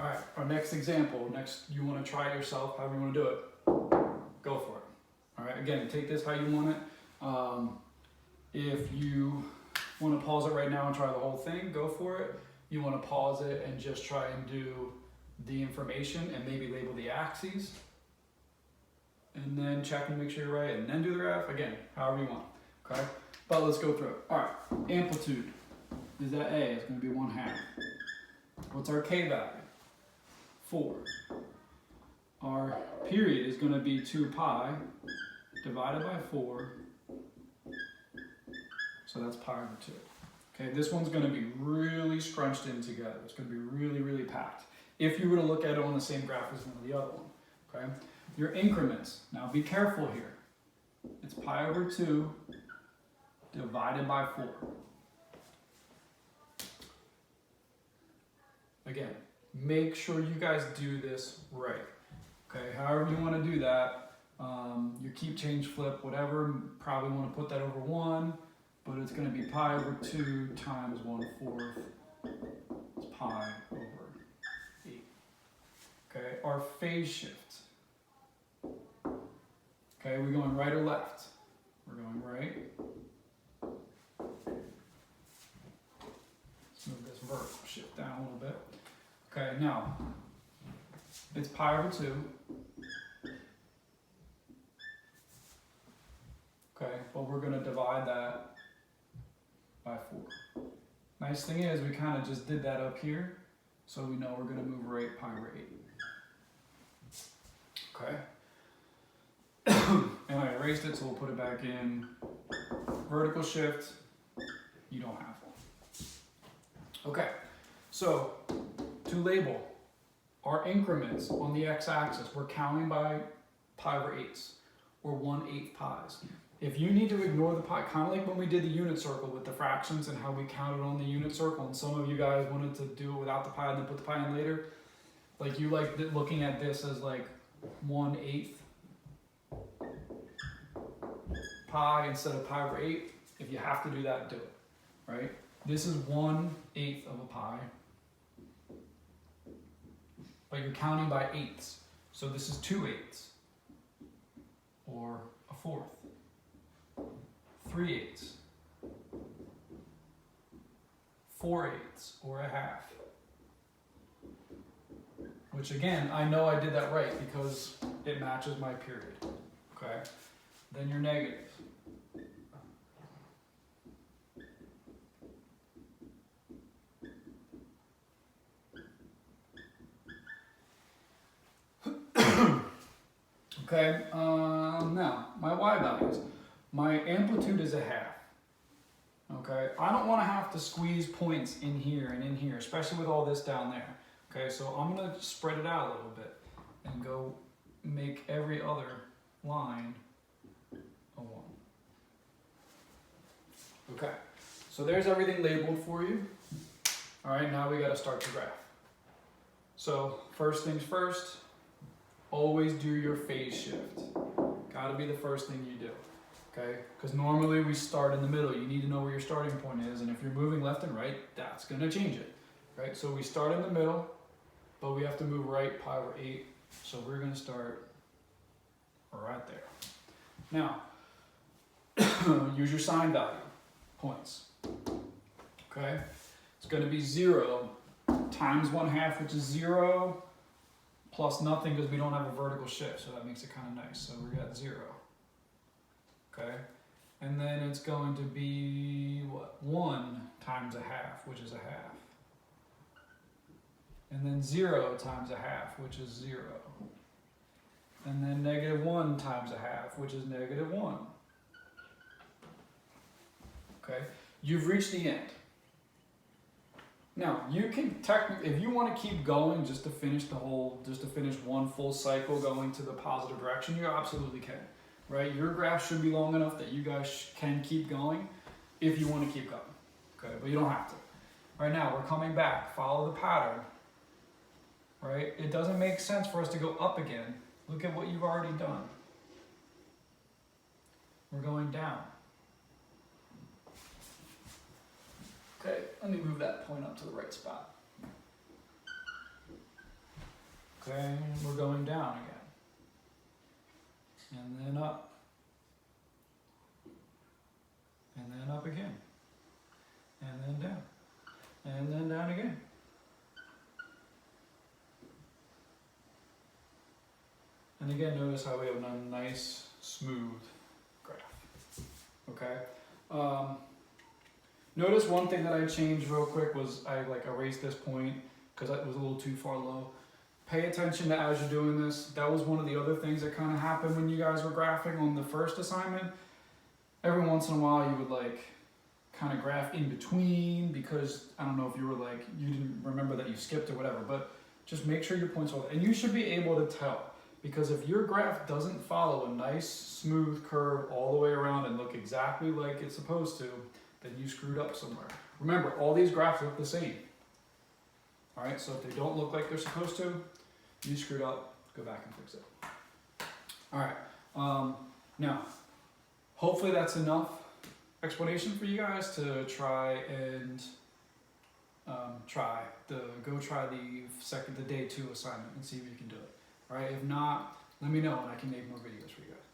All right, our next example, you want to try it yourself, however you want to do it, go for it. All right, again, take this how you want it. If you want to pause it right now and try the whole thing, go for it. You want to pause it and just try and do the information and maybe label the axes. And then check and make sure you're right, and then do the graph, again, however you want, okay? But let's go through it. All right, amplitude is at A, it's going to be 1/2. What's our K value? 4. Our period is going to be 2 pi divided by 4, so that's pi over 2. Okay, this one's going to be really scrunched in together. It's going to be really, really packed. If you were to look at it on the same graph as one of the other one, okay? Your increments, now be careful here. It's pi over 2 divided by 4. Again, make sure you guys do this right. Okay, however you want to do that, your keep, change, flip, whatever, probably want to put that over 1, but it's going to be pi over 2 times 1/4. It's pi over 8. Okay, our phase shift. Okay, we're going right or left? We're going right. Let's move this vertical shift down a little bit. Okay, now, it's pi over 2. Okay, but we're going to divide that by 4. Nice thing is, we kind of just did that up here, so we know we're going to move right pi over 8. Okay. And I erased it, so we'll put it back in. Vertical shift, you don't have one. Okay, so to label our increments on the x-axis, we're counting by pi over 8s, or 1/8 pies. If you need to ignore the pi, kind of like when we did the unit circle with the fractions and how we counted on the unit circle, and some of you guys wanted to do it without the pi and then put the pi in later, like you like looking at this as like 1/8 pi instead of pi over 8. If you have to do that, do it, right? This is 1/8 of a pi, but you're counting by 8s. So this is 2/8, or a 1/4, 3/8, 4/8, or a 1/2. Which again, I know I did that right because it matches my period, okay? Then your negative. Okay, now, my y values. My amplitude is a 1/2. Okay, I don't want to have to squeeze points in here and in here, especially with all this down there. Okay, so I'm going to spread it out a little bit and go make every other line a 1. Okay, so there's everything labeled for you. All right, now we got to start the graph. So first things first, always do your phase shift. Got to be the first thing you do. Okay, because normally we start in the middle. You need to know where your starting point is, and if you're moving left and right, that's going to change it. Right, so we start in the middle, but we have to move right pi over 8. So we're going to start right there. Now, use your sign value, points. Okay, it's going to be 0 times 1/2, which is 0, plus nothing because we don't have a vertical shift, so that makes it kind of nice. So we got 0. Okay, and then it's going to be what? 1 times 1/2, which is a 1/2. And then 0 times 1/2, which is 0. And then -1 times 1/2, which is -1. Okay, you've reached the end. Now, you can technically, if you want to keep going just to finish one full cycle going to the positive direction, you absolutely can, right? Your graph should be long enough that you guys can keep going if you want to keep going, okay? But you don't have to. Right now, we're coming back, follow the pattern, right? It doesn't make sense for us to go up again. Look at what you've already done. We're going down. Okay, let me move that point up to the right spot. Okay, and we're going down again. And then up. And then up again. And then down. And then down again. And again, notice how we have a nice, smooth graph. Okay? Notice one thing that I changed real quick was I erased this point because it was a little too far low. Pay attention to as you're doing this. That was one of the other things that kind of happened when you guys were graphing on the first assignment. Every once in a while you would kind of graph in between because I don't know if you were you didn't remember that you skipped or whatever, but just make sure your points are, and you should be able to tell. Because if your graph doesn't follow a nice smooth curve all the way around and look exactly like it's supposed to, then you screwed up somewhere. Remember, all these graphs look the same. All right, so if they don't look like they're supposed to, you screwed up, go back and fix it. All right, now, hopefully that's enough explanation for you guys to try and go try the day 2 assignment and see if you can do it. All right, if not, let me know and I can make more videos for you guys.